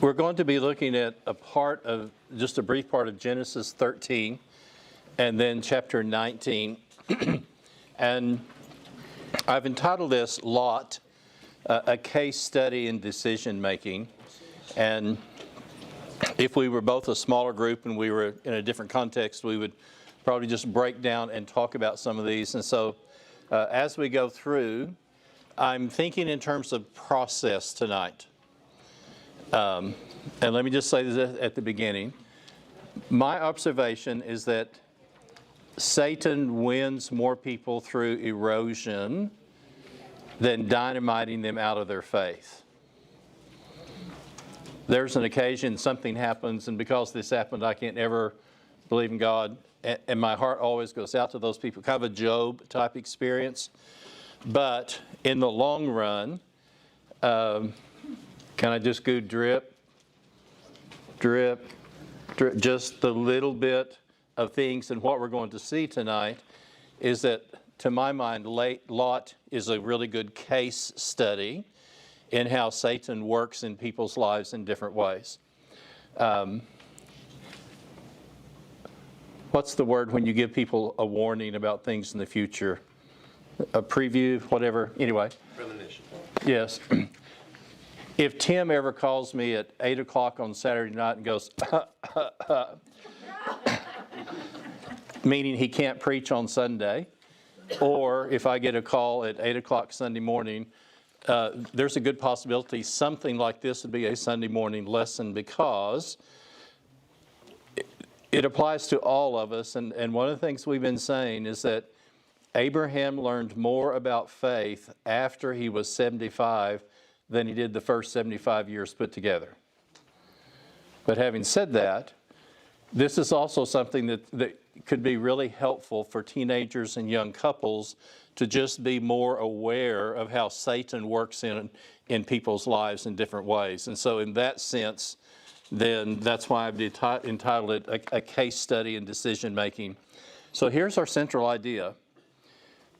We're going to be looking at just a brief part of Genesis 13 and then chapter 19. And I've entitled this Lot, a case study in decision making. And if we were both a smaller group and we were in a different context, we would probably just break down and talk about some of these. And so as we go through, I'm thinking in terms of process tonight. And let me just say this at the beginning. My observation is that Satan wins more people through erosion than dynamiting them out of their faith. There's an occasion something happens, and because this happened, I can't ever believe in God. And my heart always goes out to those people, kind of a Job type experience. But in the long run, can I just go drip, drip, drip, just a little bit of things? And what we're going to see tonight is that, to my mind, Lot is a really good case study in how Satan works in people's lives in different ways. What's the word when you give people a warning about things in the future? A preview, whatever. Anyway. Premonition. Yes. If Tim ever calls me at 8 o'clock on Saturday night and goes, meaning he can't preach on Sunday, or if I get a call at 8 o'clock Sunday morning, there's a good possibility something like this would be a Sunday morning lesson, because it applies to all of us. And one of the things we've been saying is that Abraham learned more about faith after he was 75 than he did the first 75 years put together. But having said that, this is also something that could be really helpful for teenagers and young couples to just be more aware of how Satan works in people's lives in different ways. And so in that sense, then that's why I've entitled it a case study in decision making. So here's our central idea.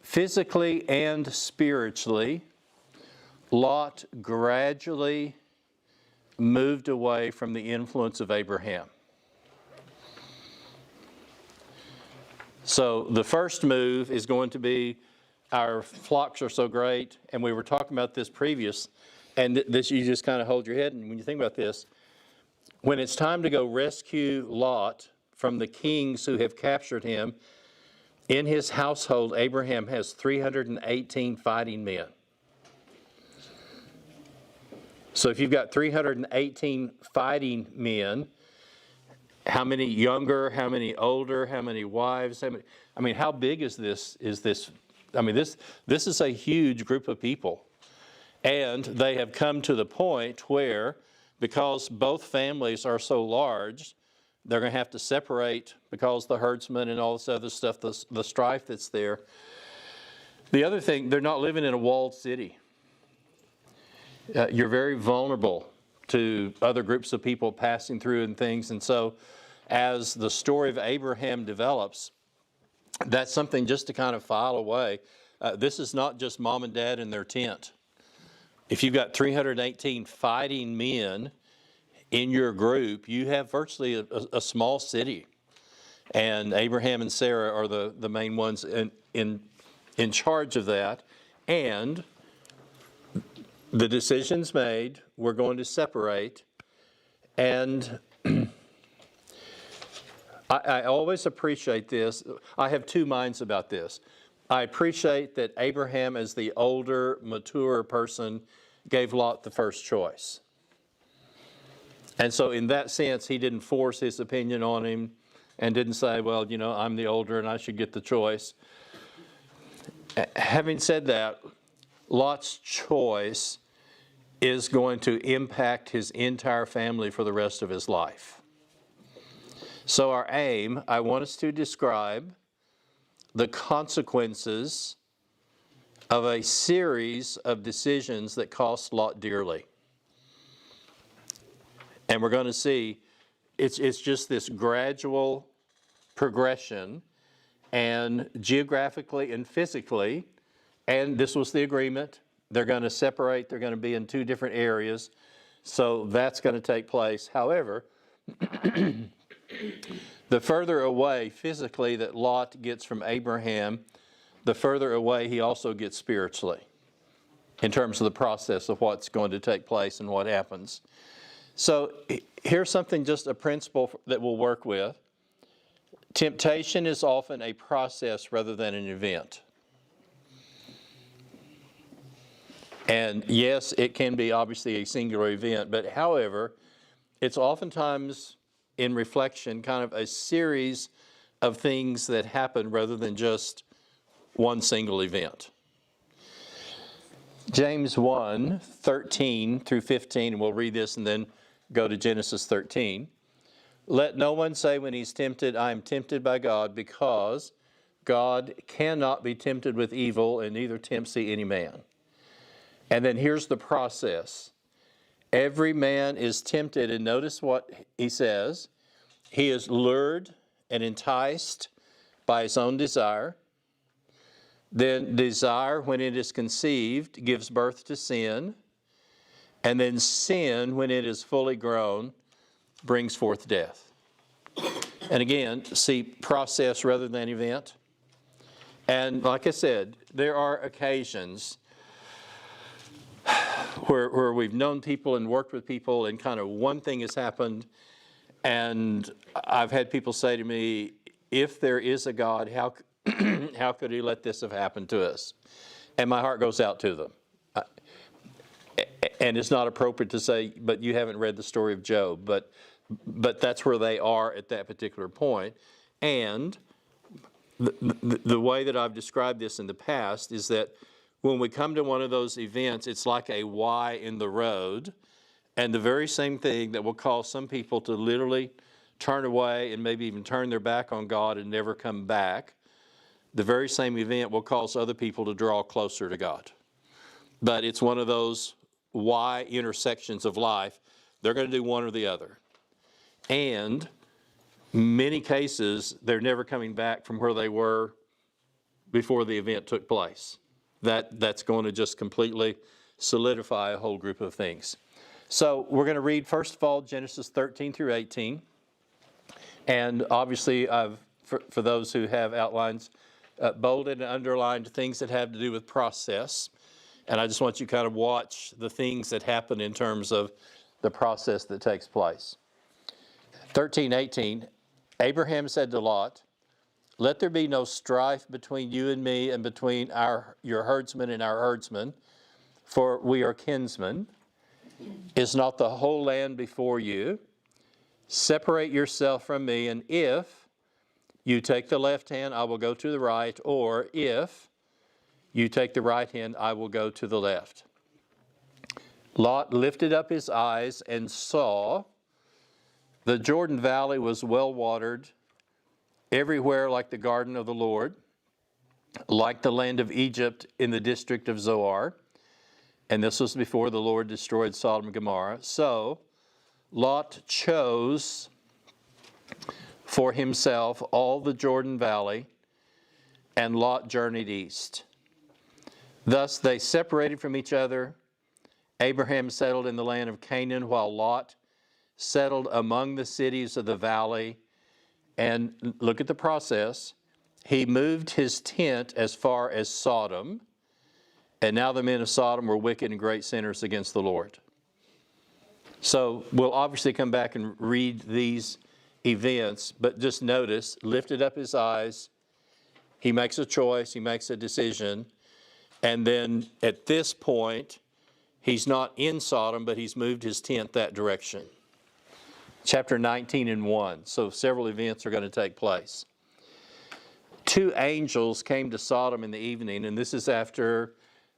Physically and spiritually, Lot gradually moved away from the influence of Abraham. So the first move is going to be, our flocks are so great, and we were talking about this previous, and this, you just kind of hold your head, and when you think about this, when it's time to go rescue Lot from the kings who have captured him, in his household, Abraham has 318 fighting men. So if you've got 318 fighting men, how many younger, how many older, how many wives? How big is this? This is a huge group of people. And they have come to the point where, because both families are so large, they're going to have to separate because the herdsmen and all this other stuff, the strife that's there. The other thing, they're not living in a walled city. You're very vulnerable to other groups of people passing through and things. And so as the story of Abraham develops, that's something just to kind of file away. This is not just mom and dad in their tent. If you've got 318 fighting men in your group, you have virtually a small city. And Abraham and Sarah are the main ones in charge of that. And the decision's made, we're going to separate. And I always appreciate this. I have two minds about this. I appreciate that Abraham, as the older, mature person, gave Lot the first choice. And so in that sense, he didn't force his opinion on him and didn't say, well, I'm the older and I should get the choice. Having said that, Lot's choice is going to impact his entire family for the rest of his life. So our aim, I want us to describe the consequences of a series of decisions that cost Lot dearly. And we're going to see it's just this gradual progression, and geographically and physically, and this was the agreement, they're going to separate, they're going to be in two different areas. So that's going to take place. However, the further away physically that Lot gets from Abraham, the further away he also gets spiritually in terms of the process of what's going to take place and what happens. So here's something, just a principle that we'll work with. Temptation is often a process rather than an event. And yes, it can be obviously a singular event, but however, it's oftentimes in reflection kind of a series of things that happen rather than just one single event. James 1, 13 through 15, and we'll read this and then go to Genesis 13. Let no one say when he's tempted, I am tempted by God, because God cannot be tempted with evil, and neither tempts he any man. And then here's the process. Every man is tempted, and notice what he says. He is lured and enticed by his own desire. Then desire, when it is conceived, gives birth to sin. And then sin, when it is fully grown, brings forth death. And again, see, process rather than event. And like I said, there are occasions where we've known people and worked with people, and kind of one thing has happened, and I've had people say to me, if there is a God, how could he let this have happened to us? And my heart goes out to them. And it's not appropriate to say, but you haven't read the story of Job, but that's where they are at that particular point. And the way that I've described this in the past is that when we come to one of those events, it's like a Y in the road, and the very same thing that will cause some people to literally turn away and maybe even turn their back on God and never come back, the very same event will cause other people to draw closer to God. But it's one of those Y intersections of life. They're going to do one or the other. And many cases, they're never coming back from where they were before the event took place. That's going to just completely solidify a whole group of things. So we're going to read, first of all, Genesis 13 through 18. And obviously, for those who have outlines, bolded and underlined things that have to do with process. And I just want you to kind of watch the things that happen in terms of the process that takes place. 13:18, Abraham said to Lot, let there be no strife between you and me, and between your herdsmen and our herdsmen, for we are kinsmen. Is not the whole land before you? Separate yourself from me, and if you take the left hand, I will go to the right, or if you take the right hand, I will go to the left. Lot lifted up his eyes and saw the Jordan Valley was well watered, everywhere like the garden of the Lord, like the land of Egypt in the district of Zoar. And this was before the Lord destroyed Sodom and Gomorrah. So Lot chose for himself all the Jordan Valley, and Lot journeyed east. Thus they separated from each other. Abraham settled in the land of Canaan, while Lot settled among the cities of the valley. And look at the process. He moved his tent as far as Sodom, and now the men of Sodom were wicked and great sinners against the Lord. So we'll obviously come back and read these events, but just notice, lifted up his eyes, he makes a choice, he makes a decision, and then at this point, he's not in Sodom, but he's moved his tent that direction. Chapter 19 and 1. So several events are going to take place. 2 angels came to Sodom in the evening, and this is after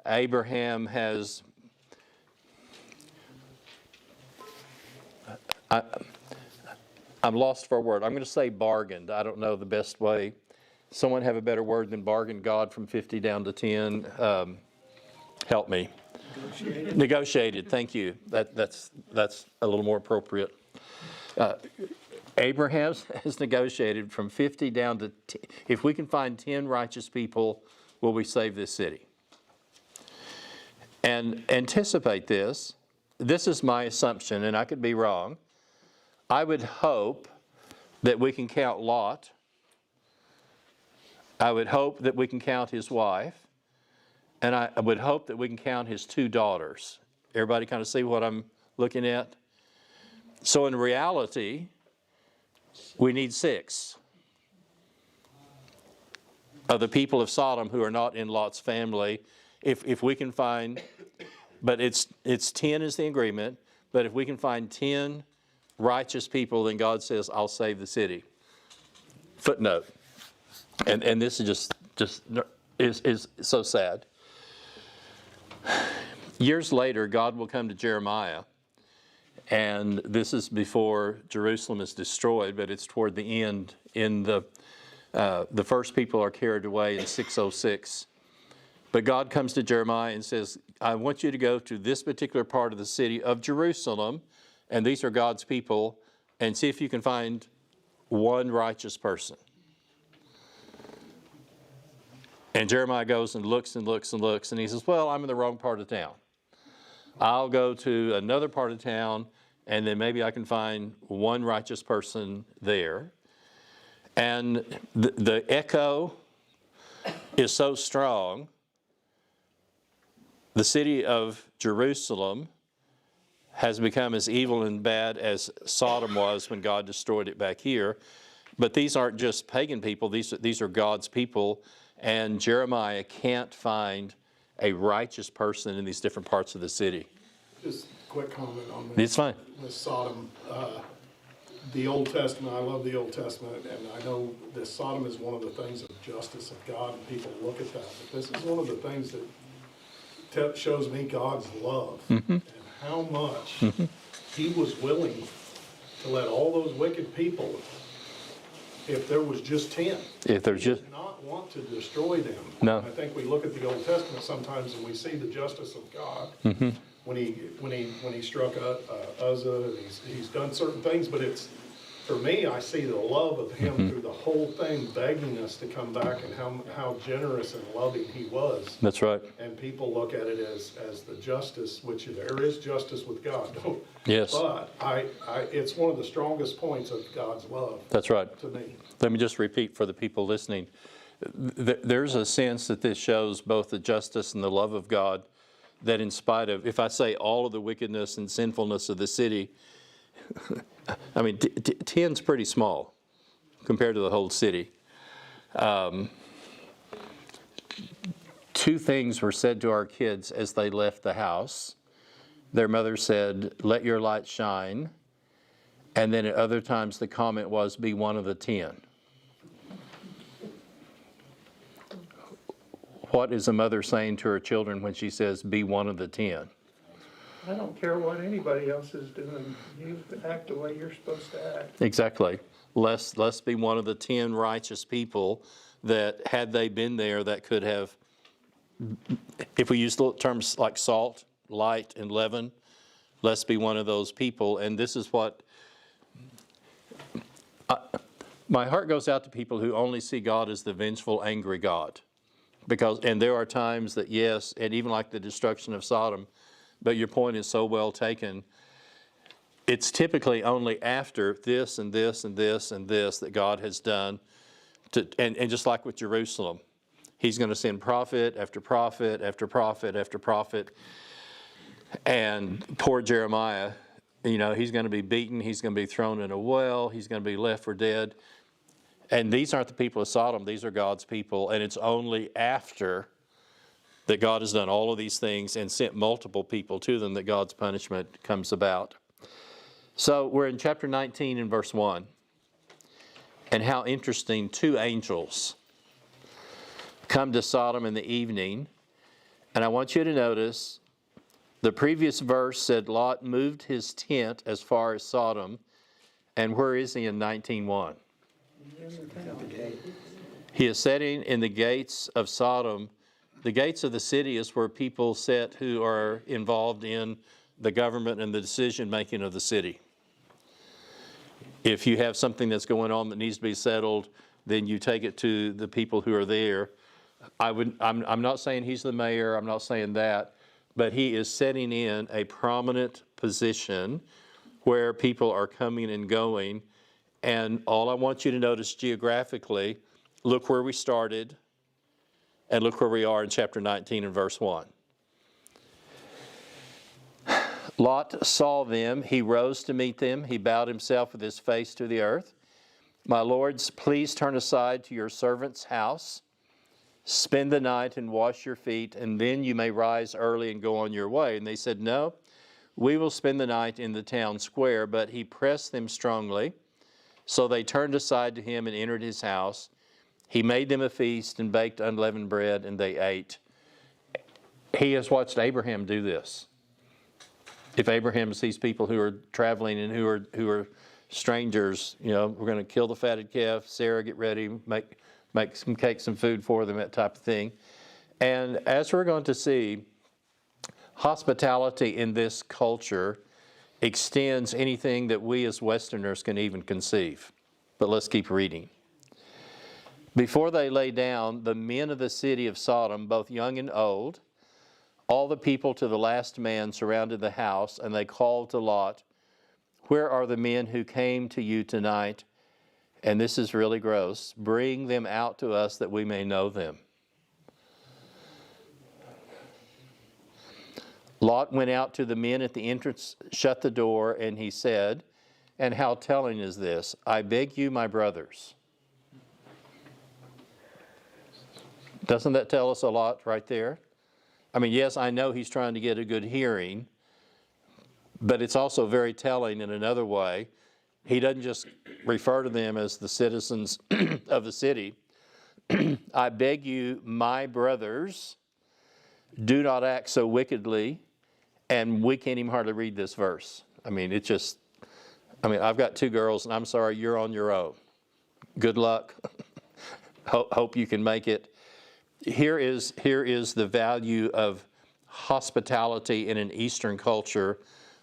Abraham has... I'm lost for a word. I'm going to say bargained. I don't know the best way. Someone have a better word than bargained God from 50 down to 10. Help me. Negotiated. Thank you. That's a little more appropriate. Abraham has negotiated from 50 down to 10. If we can find 10 righteous people, will we save this city? And anticipate this. this is my assumption, and I could be wrong. I would hope that we can count Lot. I would hope that we can count his wife. And I would hope that we can count his 2 daughters. Everybody kind of see what I'm looking at? So in reality, we need 6 of the people of Sodom who are not in Lot's family. If we can find, but it's 10 is the agreement, but if we can find 10 righteous people, then God says, I'll save the city. Footnote. And this is just is so sad. Years later, God will come to Jeremiah, and this is before Jerusalem is destroyed, but it's toward the end. In the first people are carried away in 606. But God comes to Jeremiah and says, I want you to go to this particular part of the city of Jerusalem, and these are God's people, and see if you can find one righteous person. And Jeremiah goes and looks and looks and looks, and he says, well, I'm in the wrong part of town. I'll go to another part of town, and then maybe I can find one righteous person there. And the echo is so strong. The city of Jerusalem has become as evil and bad as Sodom was when God destroyed it back here. But these aren't just pagan people. These are God's people. And Jeremiah can't find a righteous person in these different parts of the city. Just a quick comment on this. It's fine. With Sodom, the Old Testament, I love the Old Testament, and I know that Sodom is one of the things of justice of God, and people look at that. But this is one of the things that shows me God's love and how much He was willing to let all those wicked people, if there was just 10, If there's just not want to destroy them. No. I think we look at the Old Testament sometimes and we see the justice of God when he struck Uzzah, and he's done certain things, but it's, for me, I see the love of him through the whole thing, begging us to come back, and how generous and loving he was. That's right. And people look at it as the justice, which there is justice with God. Yes. But it's one of the strongest points of God's love. That's right. To me. Let me just repeat for the people listening. There's a sense that this shows both the justice and the love of God, that in spite of, if I say all of the wickedness and sinfulness of the city, I mean, 10's pretty small compared to the whole city. 2 things were said to our kids as they left the house. Their mother said, let your light shine. And then at other times the comment was, be one of the 10. What is a mother saying to her children when she says, be one of the 10? I don't care what anybody else is doing. You act the way you're supposed to act. Exactly. Let's be one of the 10 righteous people that, had they been there, that could have, if we use terms like salt, light, and leaven, let's be one of those people. And this is what, my heart goes out to people who only see God as the vengeful, angry God. And there are times that, yes, and even like the destruction of Sodom, but your point is so well taken. It's typically only after this and this and this and this that God has done, and just like with Jerusalem, He's going to send prophet after prophet after prophet after prophet. And poor Jeremiah, he's going to be beaten, he's going to be thrown in a well, he's going to be left for dead. And these aren't the people of Sodom, these are God's people. And it's only after that God has done all of these things and sent multiple people to them that God's punishment comes about. So we're in chapter 19 and verse 1. And how interesting, 2 angels come to Sodom in the evening. And I want you to notice, the previous verse said Lot moved his tent as far as Sodom. And where is he in 19:1? He is sitting in the gates of Sodom. The gates of the city is where people sit who are involved in the government and the decision-making of the city. If you have something that's going on that needs to be settled, then you take it to the people who are there. I'm not saying he's the mayor, I'm not saying that, but he is setting in a prominent position where people are coming and going. And all I want you to notice geographically, look where we started and look where we are in chapter 19 and verse 1. Lot saw them. He rose to meet them. He bowed himself with his face to the earth. My lords, please turn aside to your servant's house. Spend the night and wash your feet, and then you may rise early and go on your way. And they said, no, we will spend the night in the town square. But he pressed them strongly. So they turned aside to him and entered his house. He made them a feast and baked unleavened bread, and they ate. He has watched Abraham do this. If Abraham sees people who are traveling and who are strangers, you know, we're going to kill the fatted calf. Sarah, get ready, make some cakes, some food for them, that type of thing. And as we're going to see, hospitality in this culture extends anything that we as Westerners can even conceive. But let's keep reading. Before they lay down, the men of the city of Sodom, both young and old, all the people to the last man surrounded the house, and they called to Lot, where are the men who came to you tonight? And this is really gross. Bring them out to us that we may know them. Lot went out to the men at the entrance, shut the door, and he said, and how telling is this? I beg you, my brothers. Doesn't that tell us a lot right there? I mean, yes, I know he's trying to get a good hearing, but it's also very telling in another way. He doesn't just refer to them as the citizens of the city. I beg you, my brothers, do not act so wickedly. And we can't even hardly read this verse. I mean, it's just, I've got two girls, and I'm sorry, you're on your own. Good luck. Hope you can make it. Here is the value of hospitality in an Eastern culture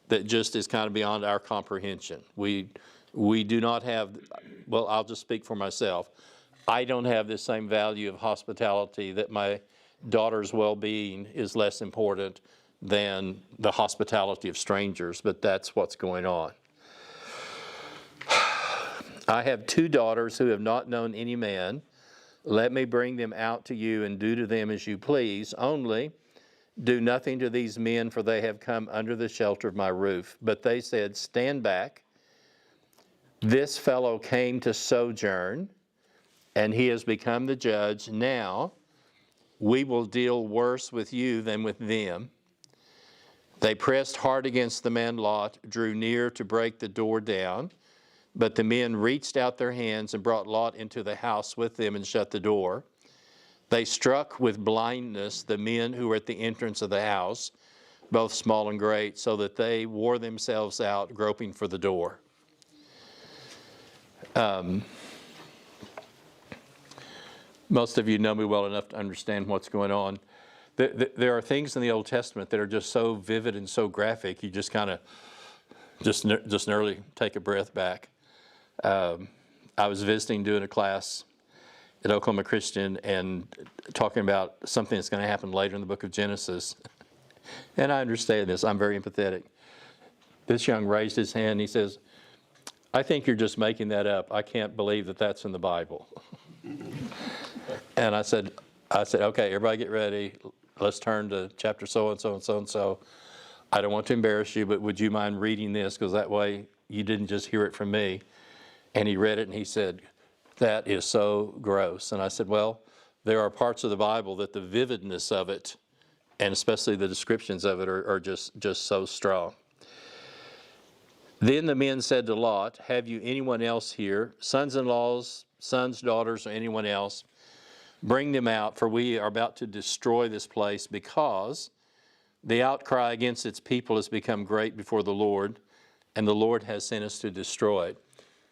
that just is kind of beyond our comprehension. We do not have, well, I'll just speak for myself. I don't have the same value of hospitality, that my daughter's well-being is less important than the hospitality of strangers, but that's what's going on. I have two daughters who have not known any man. Let me bring them out to you and do to them as you please. Only do nothing to these men, for they have come under the shelter of my roof. But they said, stand back. This fellow came to sojourn, and he has become the judge. Now we will deal worse with you than with them. They pressed hard against the man Lot, drew near to break the door down. But the men reached out their hands and brought Lot into the house with them and shut the door. They struck with blindness the men who were at the entrance of the house, both small and great, so that they wore themselves out, groping for the door. Most of you know me well enough to understand what's going on. There are things in the Old Testament that are just so vivid and so graphic, you just kind of just nearly take a breath back. I was visiting, doing a class at Oklahoma Christian and talking about something that's going to happen later in the book of Genesis. And I understand this. I'm very empathetic. This young raised his hand. He says, I think you're just making that up. I can't believe that that's in the Bible. And I said, okay, everybody get ready. Let's turn to chapter so-and-so and so-and-so. I don't want to embarrass you, but would you mind reading this? Because that way you didn't just hear it from me. And he read it and he said, that is so gross. And I said, well, there are parts of the Bible that the vividness of it, and especially the descriptions of it, are just so strong. Then the men said to Lot, have you anyone else here, sons-in-laws, sons, daughters, or anyone else? Bring them out, for we are about to destroy this place, because the outcry against its people has become great before the Lord, and the Lord has sent us to destroy it.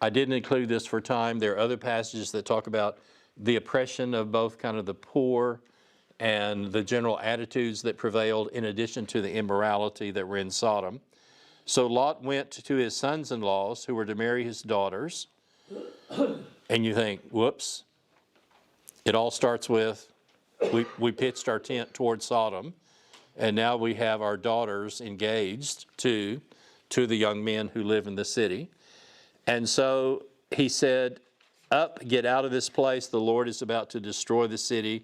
I didn't include this for time. There are other passages that talk about the oppression of both kind of the poor and the general attitudes that prevailed, in addition to the immorality that were in Sodom. So Lot went to his sons-in-laws who were to marry his daughters. And you think, whoops. It all starts with, we pitched our tent toward Sodom, and now we have our daughters engaged to to the young men who live in the city. And so he said, "Up, get out of this place. The Lord is about to destroy the city."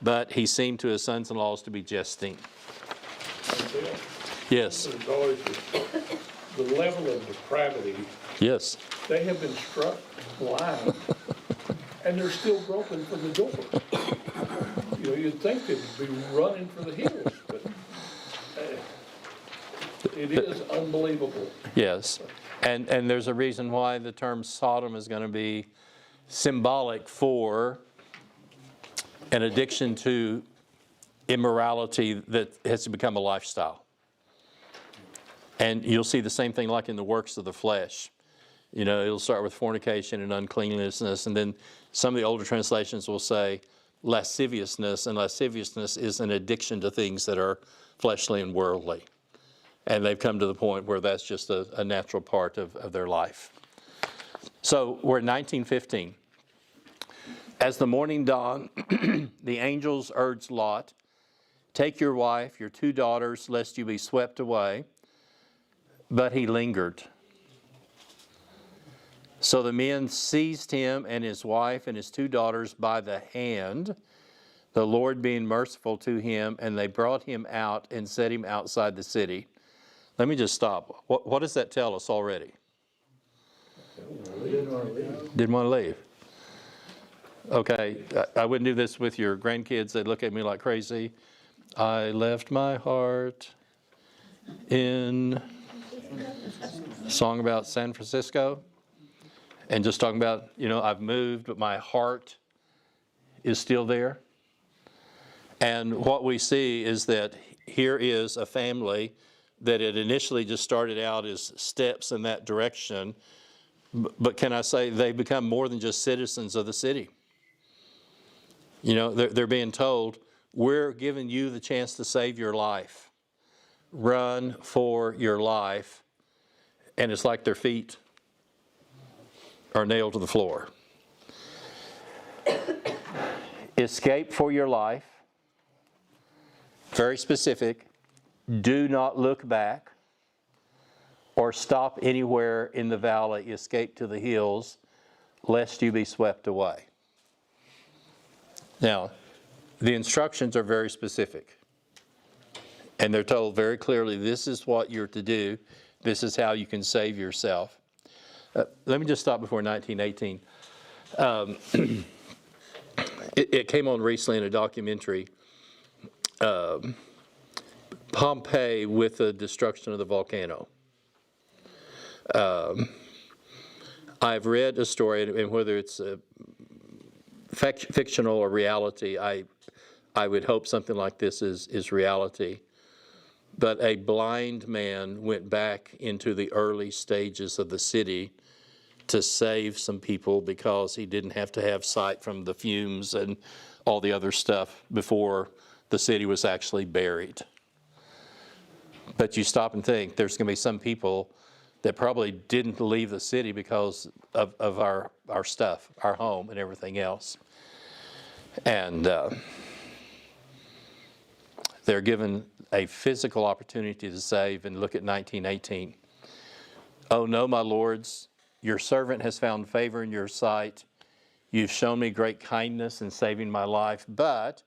But he seemed to his sons-in-law to be jesting. Yes, There's always the level of depravity. yes, They have been struck blind, and they're still groping for the door. You know, you'd think they'd be running for the hills, but it is unbelievable. yes. And there's a reason why the term Sodom is going to be symbolic for an addiction to immorality that has become a lifestyle. And you'll see the same thing like in the works of the flesh. You know, it'll start with fornication and uncleanness, and then some of the older translations will say lasciviousness, and lasciviousness is an addiction to things that are fleshly and worldly. And they've come to the point where that's just a natural part of their life. So we're in 1915. As the morning dawned, the angels urged Lot, "Take your wife, your 2 daughters, lest you be swept away." But he lingered. So the men seized him and his wife and his 2 daughters by the hand, the Lord being merciful to him, and they brought him out and set him outside the city. Let me just stop. What does that tell us already? Didn't want to leave. Okay, I wouldn't do this with your grandkids. They'd look at me like crazy. I left my heart in a song about San Francisco, and just talking about, you know, I've moved, but my heart is still there. And what we see is that here is a family that it initially just started out as steps in that direction, but can I say they've become more than just citizens of the city. You know, they're being told, we're giving you the chance to save your life. Run for your life. And it's like their feet are nailed to the floor. Escape for your life. Very specific. Do not look back or stop anywhere in the valley. Escape to the hills, lest you be swept away. Now, the instructions are very specific. And they're told very clearly, this is what you're to do. This is how you can save yourself. Let me just stop before 1918. It came on recently in a documentary, Pompeii with the destruction of the volcano. I've read a story, and whether it's fictional or reality, I would hope something like this is reality. But a blind man went back into the early stages of the city to save some people because he didn't have to have sight from the fumes and all the other stuff before the city was actually buried. But you stop and think, there's going to be some people that probably didn't leave the city because of our stuff, our home and everything else. And they're given a physical opportunity to save, and look at 1918. "Oh no, my lords, your servant has found favor in your sight. You've shown me great kindness in saving my life, but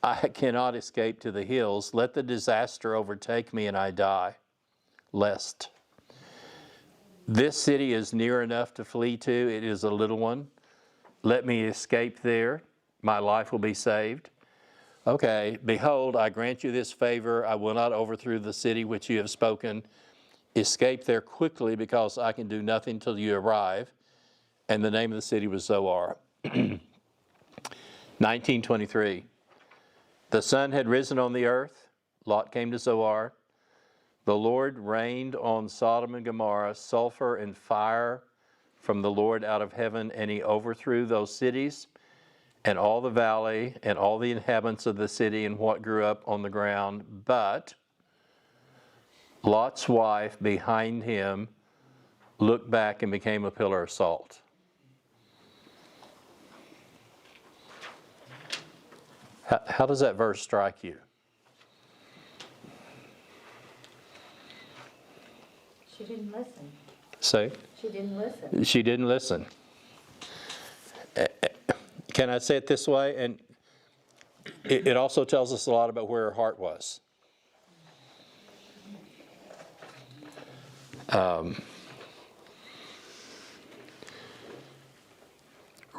I cannot escape to the hills. Let the disaster overtake me and I die, lest. This city is near enough to flee to. It is a little one. Let me escape there. My life will be saved. Okay, behold, I grant you this favor. I will not overthrow the city which you have spoken. Escape there quickly, because I can do nothing till you arrive." And the name of the city was Zoar. 1923. The sun had risen on the earth. Lot came to Zoar. The Lord rained on Sodom and Gomorrah sulfur and fire from the Lord out of heaven, and he overthrew those cities and all the valley and all the inhabitants of the city and what grew up on the ground. But Lot's wife behind him looked back and became a pillar of salt. How does that verse strike you? She didn't listen. Say, She didn't listen. she didn't listen. Can I say it this way? And it also tells us a lot about where her heart was.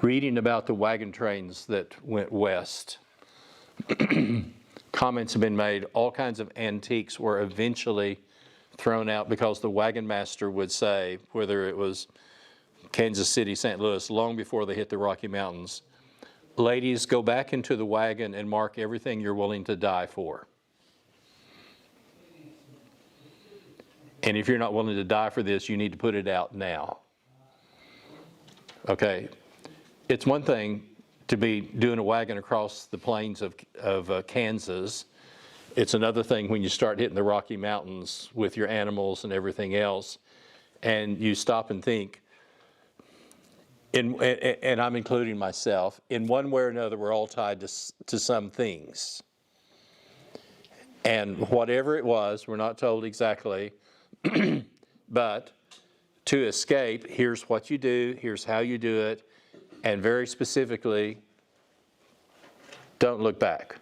Reading about the wagon trains that went west, comments have been made. All kinds of antiques were eventually thrown out because the wagon master would say, whether it was Kansas City, St. Louis, long before they hit the Rocky Mountains, ladies, go back into the wagon and mark everything you're willing to die for. And if you're not willing to die for this, you need to put it out now. Okay. It's one thing to be doing a wagon across the plains of Kansas. It's another thing when you start hitting the Rocky Mountains with your animals and everything else, and you stop and think, and I'm including myself, in one way or another, we're all tied to some things. And whatever it was, we're not told exactly, but to escape, here's what you do, here's how you do it, and very specifically, don't look back.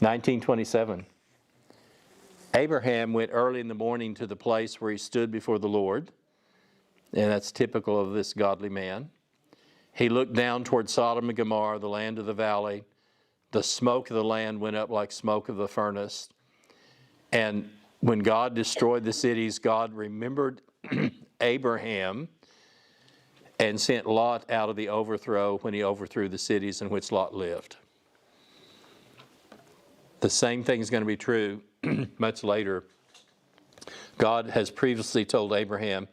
1927. Abraham went early in the morning to the place where he stood before the Lord, and that's typical of this godly man. He looked down toward Sodom and Gomorrah, the land of the valley. The smoke of the land went up like smoke of the furnace. And when God destroyed the cities, God remembered Abraham and sent Lot out of the overthrow when he overthrew the cities in which Lot lived. The same thing is going to be true much later. God has previously told Abraham,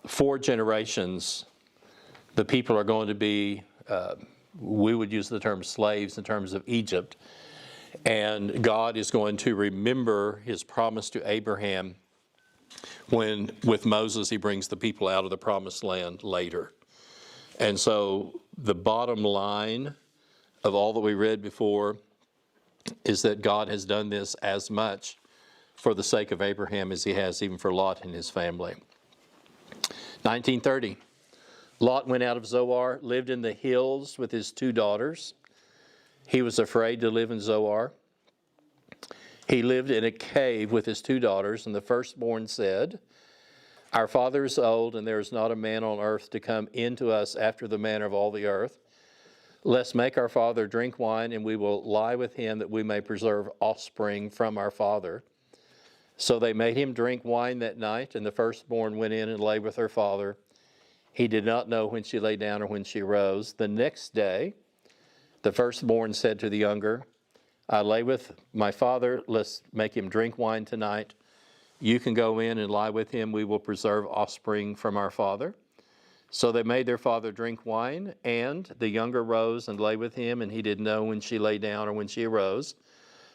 4 generations, the people are going to be, we would use the term slaves in terms of Egypt, and God is going to remember his promise to Abraham when, with Moses, he brings the people out of the promised land later. And so the bottom line of all that we read before is that God has done this as much for the sake of Abraham as he has even for Lot and his family. 1930, Lot went out of Zoar, lived in the hills with his 2 daughters. He was afraid to live in Zoar. He lived in a cave with his 2 daughters, and the firstborn said, "Our father is old, and there is not a man on earth to come in to us after the manner of all the earth. Let's make our father drink wine, and we will lie with him that we may preserve offspring from our father." So they made him drink wine that night, and the firstborn went in and lay with her father. He did not know when she lay down or when she rose. The next day, the firstborn said to the younger, "I lay with my father, let's make him drink wine tonight. You can go in and lie with him, we will preserve offspring from our father." So they made their father drink wine, and the younger rose and lay with him, and he didn't know when she lay down or when she arose.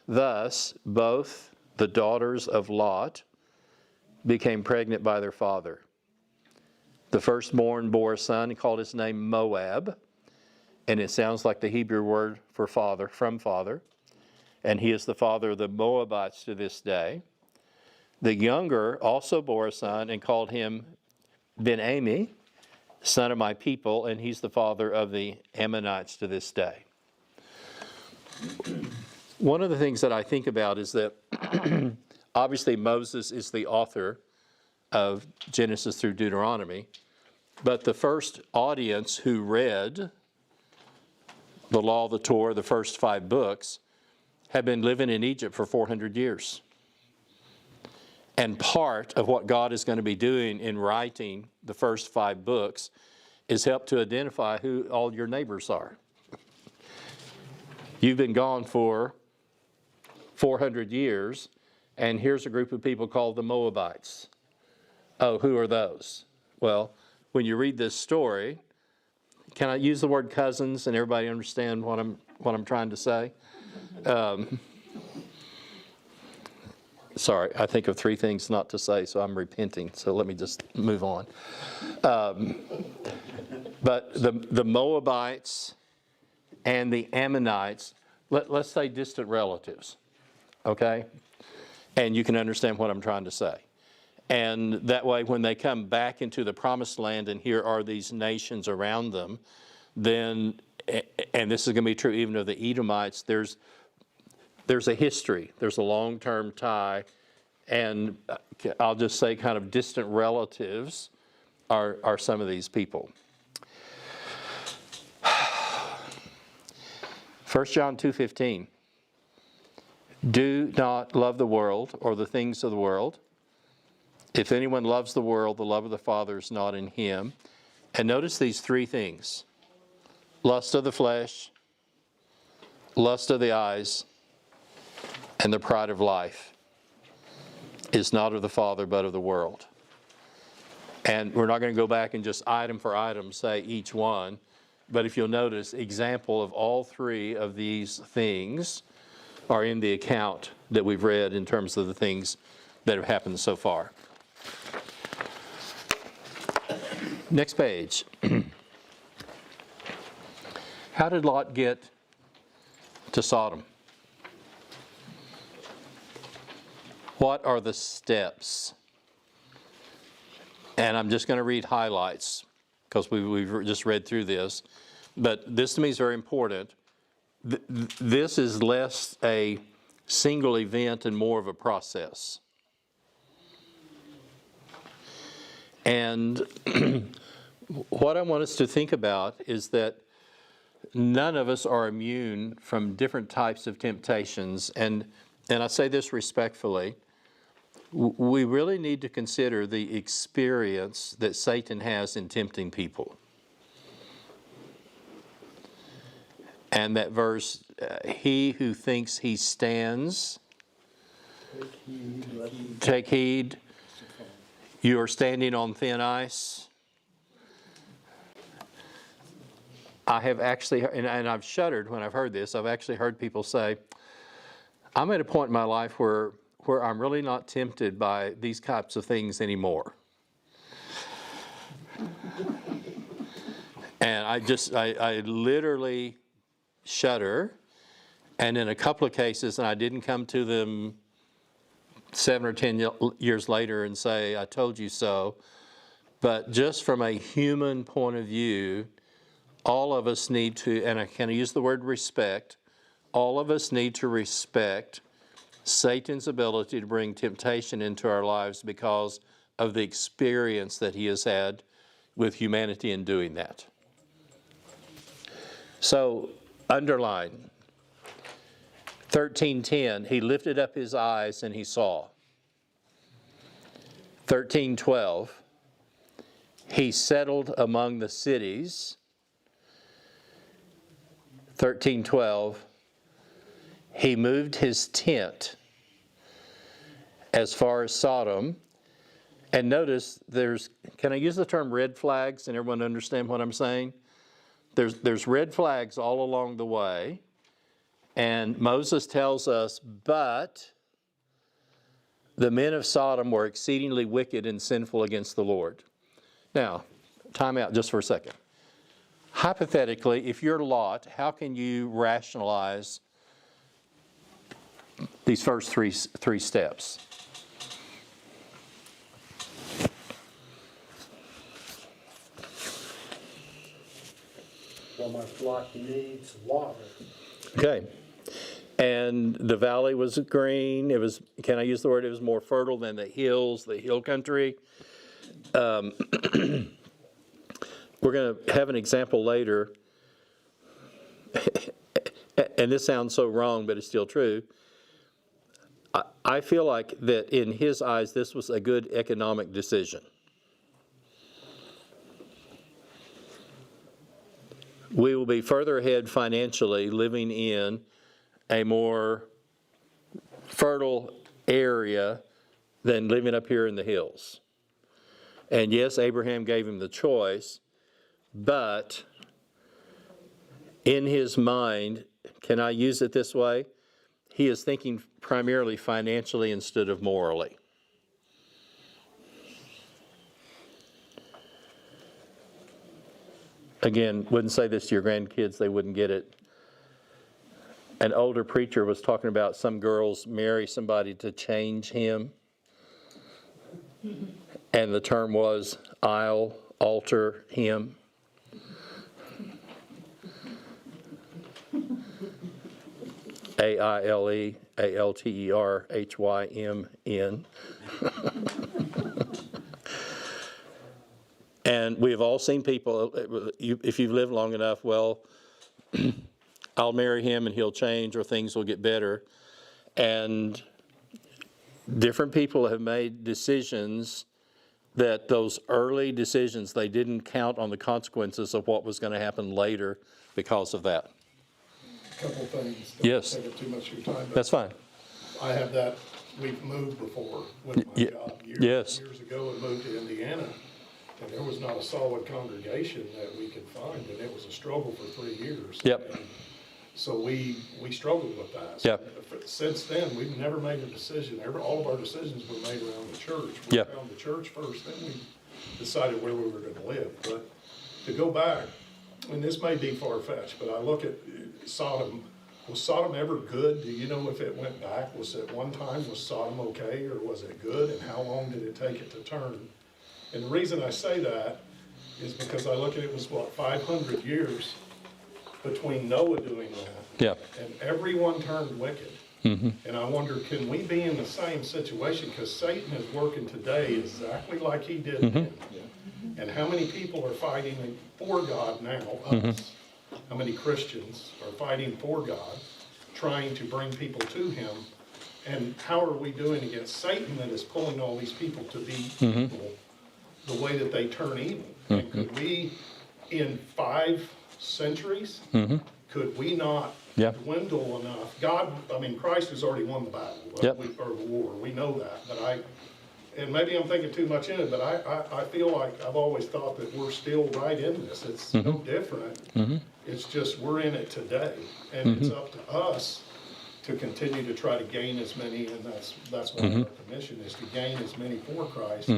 Thus, both the daughters of Lot became pregnant by their father. The firstborn bore a son, he called his name Moab, and it sounds like the Hebrew word for father, from father, and he is the father of the Moabites to this day. The younger also bore a son and called him Ben-Ami, son of my people, and he's the father of the Ammonites to this day. One of the things that I think about is that obviously Moses is the author of Genesis through Deuteronomy, but the first audience who read the law, the Torah, the first 5 books, have been living in Egypt for 400 years. And part of what God is going to be doing in writing the first 5 books is help to identify who all your neighbors are. You've been gone for 400 years, and here's a group of people called the Moabites. Oh, who are those? Well, when you read this story, can I use the word cousins and everybody understand what I'm trying to say? Sorry, I think of 3 things not to say, so I'm repenting. So let me just move on. But the Moabites and the Ammonites, let's say distant relatives, okay? And you can understand what I'm trying to say. And that way, when they come back into the promised land and here are these nations around them, then, and this is going to be true even of the Edomites, there's a history, there's a long-term tie, and I'll just say kind of distant relatives are some of these people. 1 John 2:15. Do not love the world or the things of the world. If anyone loves the world, the love of the Father is not in him. And notice these three things: lust of the flesh, lust of the eyes, and the pride of life is not of the Father, but of the world. And we're not going to go back and just item for item say each one, but if you'll notice, example of all three of these things are in the account that we've read in terms of the things that have happened so far. Next page. How did Lot get to Sodom? What are the steps? And I'm just going to read highlights because we've just read through this. But this to me is very important. This is less a single event and more of a process. And what I want us to think about is that none of us are immune from different types of temptations. And I say this respectfully. We really need to consider the experience that Satan has in tempting people. And that verse, he who thinks he stands, take heed, you are standing on thin ice. I have actually, and I've shuddered when I've heard this, I've actually heard people say, I'm at a point in my life where I'm really not tempted by these types of things anymore. And I literally shudder. And in a couple of cases, and I didn't come to them 7 or 10 years later and say, I told you so. But just from a human point of view, all of us need to, and I can use the word respect, all of us need to respect Satan's ability to bring temptation into our lives because of the experience that he has had with humanity in doing that. So, underline 13:10, he lifted up his eyes and he saw. 13:12, he settled among the cities. 13:12, he moved his tent as far as Sodom. And notice can I use the term red flags and everyone understand what I'm saying? There's red flags all along the way. And Moses tells us, but the men of Sodom were exceedingly wicked and sinful against the Lord. Now, time out just for a second. Hypothetically, if you're Lot, how can you rationalize these first three steps? Well, my flock needs water. Okay. And the valley was green. It was, can I use the word, it was more fertile than the hills, the hill country. We're going to have an example later, and this sounds so wrong, but it's still true. I feel like that in his eyes, this was a good economic decision. We will be further ahead financially living in a more fertile area than living up here in the hills. And yes, Abraham gave him the choice, but in his mind, can I use it this way? He is thinking primarily financially instead of morally. Again, wouldn't say this to your grandkids, they wouldn't get it. an older preacher was talking about some girls marry somebody to change him. And the term was, I'll alter him. AILEALTERHYMN. And we've all seen people, if you've lived long enough, well, I'll marry him and he'll change or things will get better. And different people have made decisions that those early decisions, they didn't count on the consequences of what was going to happen later because of that. Couple things. Yes. Don't take up too much of your time. But That's fine. I have that, we've moved before with my Yeah. job Yes. years ago and moved to Indiana. And there was not a solid congregation that we could find, and it was a struggle for 3 years. Yep. And so we struggled with that. Yep. Since then, we've never made a decision. All of our decisions were made around the church. Yep. We found the church first, then we decided where we were gonna live. But to go back, and this may be far-fetched, but I look at Sodom. Was Sodom ever good? Do you know if it went back? Was it one time, was Sodom okay, or was it good? And how long did it take it to turn? And the reason I say that is because I look at it was, 500 years between Noah doing that. Yeah. And everyone turned wicked. And I wonder, can we be in the same situation? Because Satan is working today exactly like he did then. And how many people are fighting for God now, us? How many Christians are fighting for God, trying to bring people to him? And how are we doing against Satan that is pulling all these people to be evil the way that they turn evil? And could we, in 5 centuries, could we not Yeah. dwindle enough? Christ has already won the battle, Yep. or the war, we know that, but and maybe I'm thinking too much in it, but I feel like I've always thought that we're still right in this. It's no different. It's just we're in it today, and it's up to us to continue to try to gain as many, and that's one of our commission is to gain as many for Christ.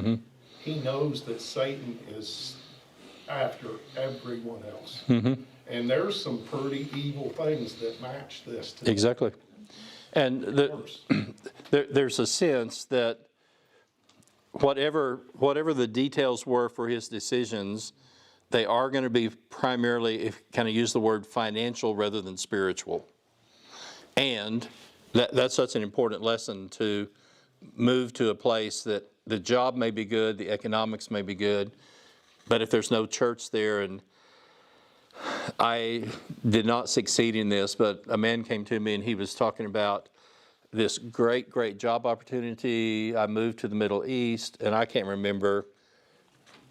He knows that Satan is after everyone else. And there's some pretty evil things that match this today. Exactly. And there's a sense that whatever the details were for his decisions, they are going to be primarily, if kind of use the word financial rather than spiritual. And that's such an important lesson to move to a place that the job may be good, the economics may be good, but if there's no church there, and I did not succeed in this, but a man came to me and he was talking about this great, great job opportunity. I moved to the Middle East, and I can't remember,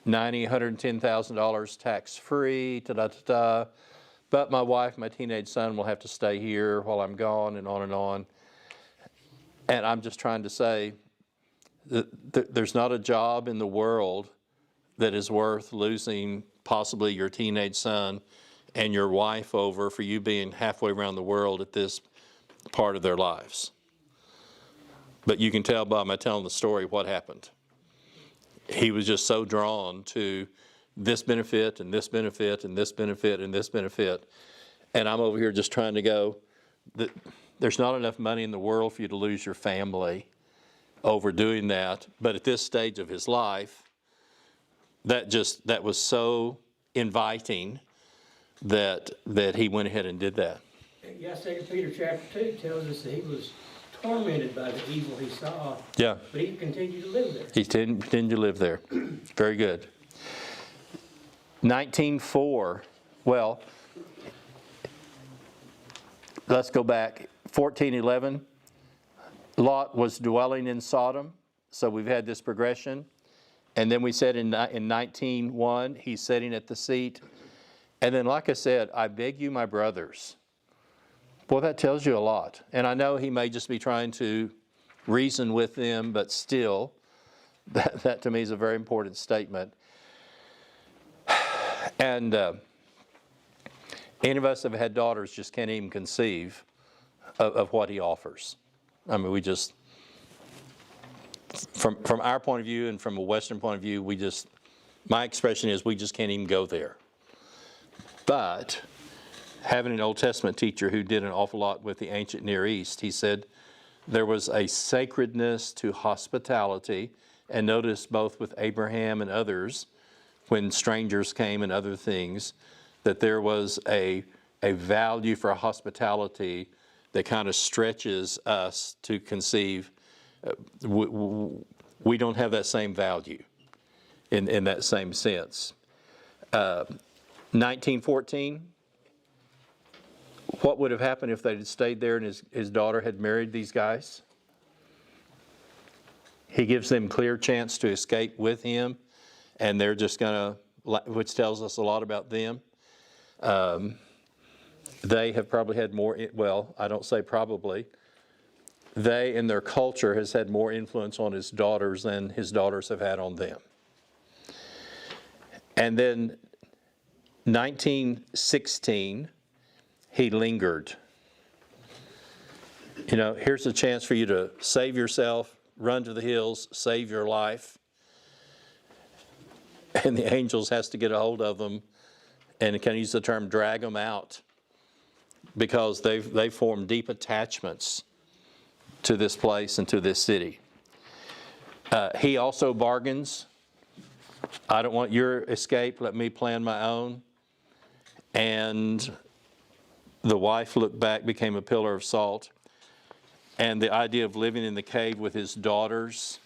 $110,000 tax-free, da-da-da-da. But my wife, my teenage son will have to stay here while I'm gone, and on and on. And I'm just trying to say that there's not a job in the world that is worth losing possibly your teenage son and your wife over for you being halfway around the world at this part of their lives. But you can tell by my telling the story what happened. He was just so drawn to this benefit and this benefit and this benefit and this benefit. And I'm over here just trying to go, there's not enough money in the world for you to lose your family over doing that. But at this stage of his life, that was so inviting that he went ahead and did that. Yeah, 2 Peter chapter 2 tells us that he was tormented by the evil he saw, Yeah, but he continued to live there. he continued to live there. Very good. 19:4, well, let's go back. 14:11, Lot was dwelling in Sodom, so we've had this progression. And then we said in 19:1, he's sitting at the seat. And then, like I said, I beg you, my brothers. Boy, that tells you a lot. And I know he may just be trying to reason with them, but still, that to me is a very important statement. And any of us that have had daughters just can't even conceive of what he offers. I mean, we just, from our point of view and from a Western point of view, my expression is we just can't even go there. But having an Old Testament teacher who did an awful lot with the ancient Near East, he said there was a sacredness to hospitality, and notice both with Abraham and others, when strangers came and other things, that there was a value for hospitality that kind of stretches us to conceive. We don't have that same value in that same sense. 1914, what would have happened if they had stayed there and his daughter had married these guys? He gives them clear chance to escape with him, and they're just going to, which tells us a lot about them. They have probably had more, well, I don't say probably, they in their culture has had more influence on his daughters than his daughters have had on them. And then 1916, he lingered. You know, here's a chance for you to save yourself, run to the hills, save your life. And the angels has to get a hold of them, and can I use the term drag them out, because they've formed deep attachments to this place and to this city. He also bargains. I don't want your escape, let me plan my own. And the wife looked back, became a pillar of salt. And the idea of living in the cave with his daughters,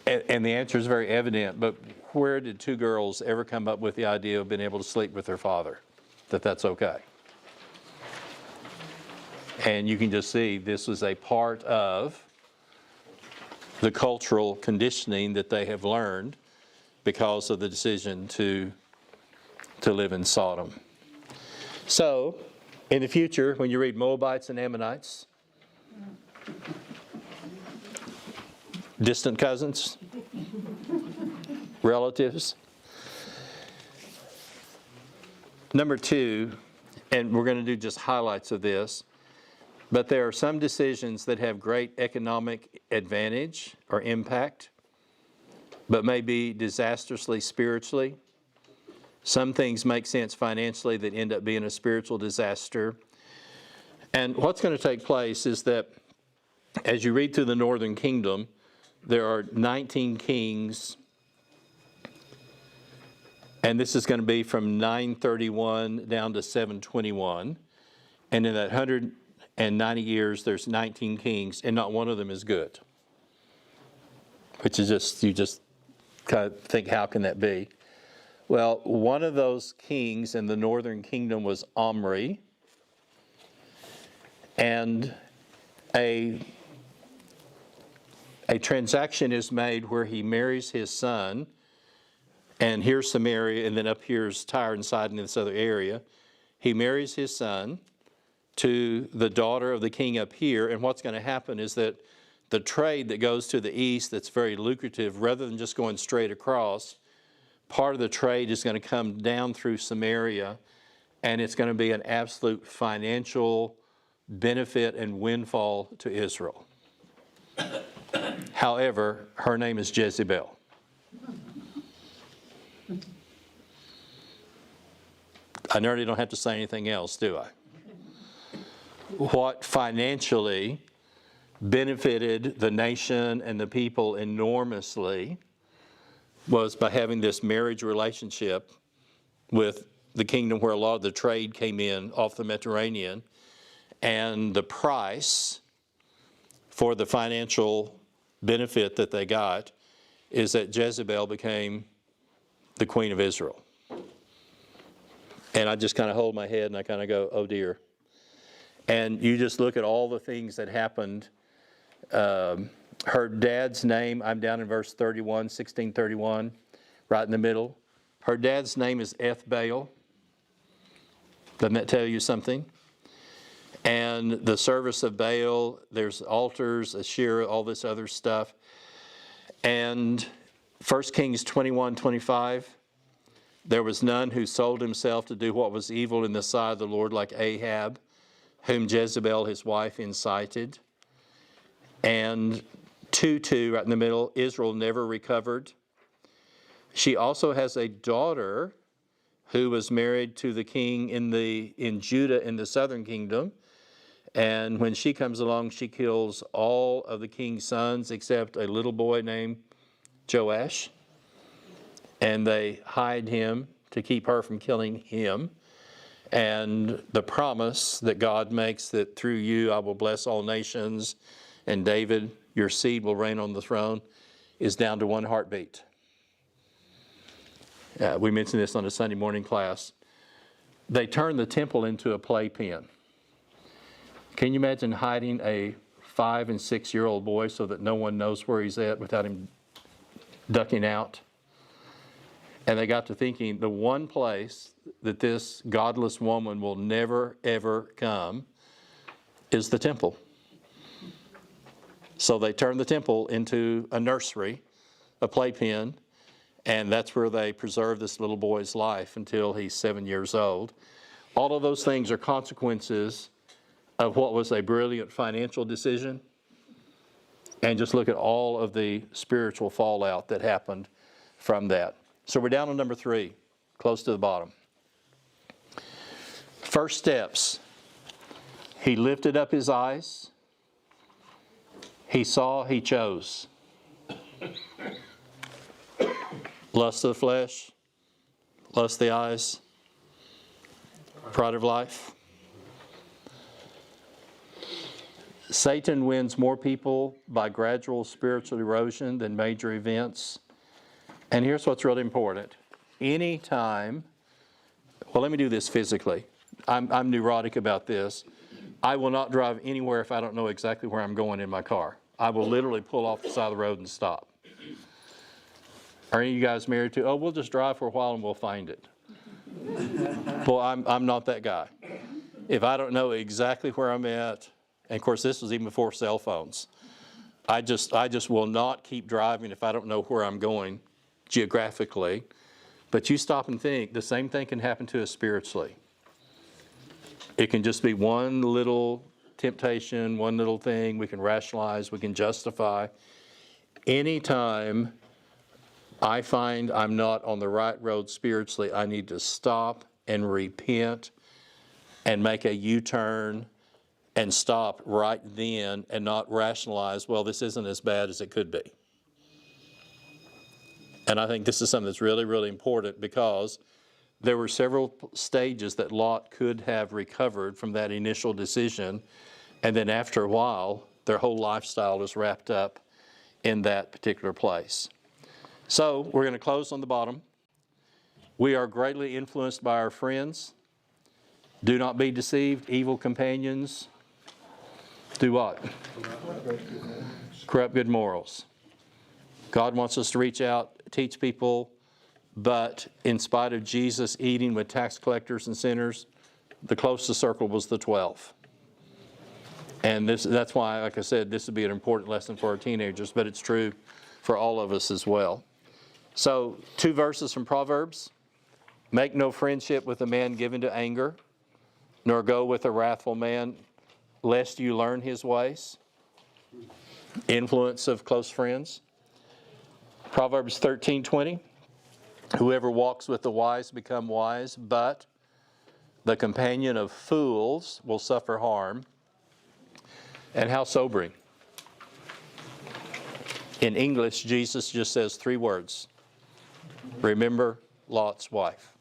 and the answer is very evident, but where did two girls ever come up with the idea of being able to sleep with their father? That's okay. And you can just see this was a part of the cultural conditioning that they have learned because of the decision to live in Sodom. So, in the future, when you read Moabites and Ammonites, distant cousins, relatives. Number two, and we're going to do just highlights of this, but there are some decisions that have great economic advantage or impact, but may be disastrously spiritually. Some things make sense financially that end up being a spiritual disaster. And what's going to take place is that as you read through the northern kingdom, there are 19 kings, and this is going to be from 931 down to 721. And in that 190 years, there's 19 kings, and not one of them is good. Which is just, you just kind of think, how can that be? Well, one of those kings in the northern kingdom was Omri, and a transaction is made where he marries his son, and here's Samaria, and then up here's Tyre and Sidon in this other area. He marries his son to the daughter of the king up here, and what's going to happen is that the trade that goes to the east that's very lucrative, rather than just going straight across, part of the trade is going to come down through Samaria, and it's going to be an absolute financial benefit and windfall to Israel. However, her name is Jezebel. I nearly don't have to say anything else, do I? What financially benefited the nation and the people enormously was by having this marriage relationship with the kingdom where a lot of the trade came in off the Mediterranean, and the price for the financial benefit that they got is that Jezebel became the queen of Israel. And I just kind of hold my head and I kind of go, oh dear. And you just look at all the things that happened. Her dad's name, I'm down in verse 31, 1631, right in the middle. Her dad's name is Ethbaal. Doesn't that tell you something? And the service of Baal, there's altars, Asherah, all this other stuff. And 1 Kings 21:25, there was none who sold himself to do what was evil in the sight of the Lord like Ahab, whom Jezebel his wife incited. And 2:2, right in the middle, Israel never recovered. She also has a daughter who was married to the king in Judah in the southern kingdom. And when she comes along, she kills all of the king's sons except a little boy named Joash. And they hide him to keep her from killing him. And the promise that God makes that through you I will bless all nations, and David, your seed, will reign on the throne, is down to one heartbeat. We mentioned this on a Sunday morning class. They turned the temple into a playpen. Can you imagine hiding a 5- and 6-year-old boy so that no one knows where he's at without him ducking out? And they got to thinking, the one place that this godless woman will never, ever come is the temple. So they turned the temple into a nursery, a playpen, and that's where they preserve this little boy's life until he's 7 years old. All of those things are consequences of what was a brilliant financial decision. And just look at all of the spiritual fallout that happened from that. So we're down on number 3, close to the bottom. First steps. He lifted up his eyes. He saw, he chose. Lust of the flesh, lust of the eyes, pride of life. Satan wins more people by gradual spiritual erosion than major events. And here's what's really important. Anytime, well, let me do this physically. I'm neurotic about this. I will not drive anywhere if I don't know exactly where I'm going in my car. I will literally pull off the side of the road and stop. Are any of you guys married to, we'll just drive for a while and we'll find it? Well, I'm not that guy. If I don't know exactly where I'm at, and of course this was even before cell phones, I just will not keep driving if I don't know where I'm going geographically. But you stop and think, the same thing can happen to us spiritually. It can just be one little temptation, one little thing we can rationalize, we can justify. Anytime I find I'm not on the right road spiritually, I need to stop and repent and make a U-turn and stop right then and not rationalize, well, this isn't as bad as it could be. And I think this is something that's really, really important, because there were several stages that Lot could have recovered from that initial decision, and then after a while, their whole lifestyle is wrapped up in that particular place. So we're going to close on the bottom. We are greatly influenced by our friends. Do not be deceived. Evil companions do what? Corrupt good morals. God wants us to reach out, teach people, but in spite of Jesus eating with tax collectors and sinners, the closest circle was the 12. And that's why, like I said, this would be an important lesson for our teenagers, but it's true for all of us as well. So 2 verses from Proverbs. Make no friendship with a man given to anger, nor go with a wrathful man, lest you learn his ways. Influence of close friends. Proverbs 13:20. Whoever walks with the wise become wise, but the companion of fools will suffer harm. And how sobering. In English, Jesus just says 3 words. Remember Lot's wife.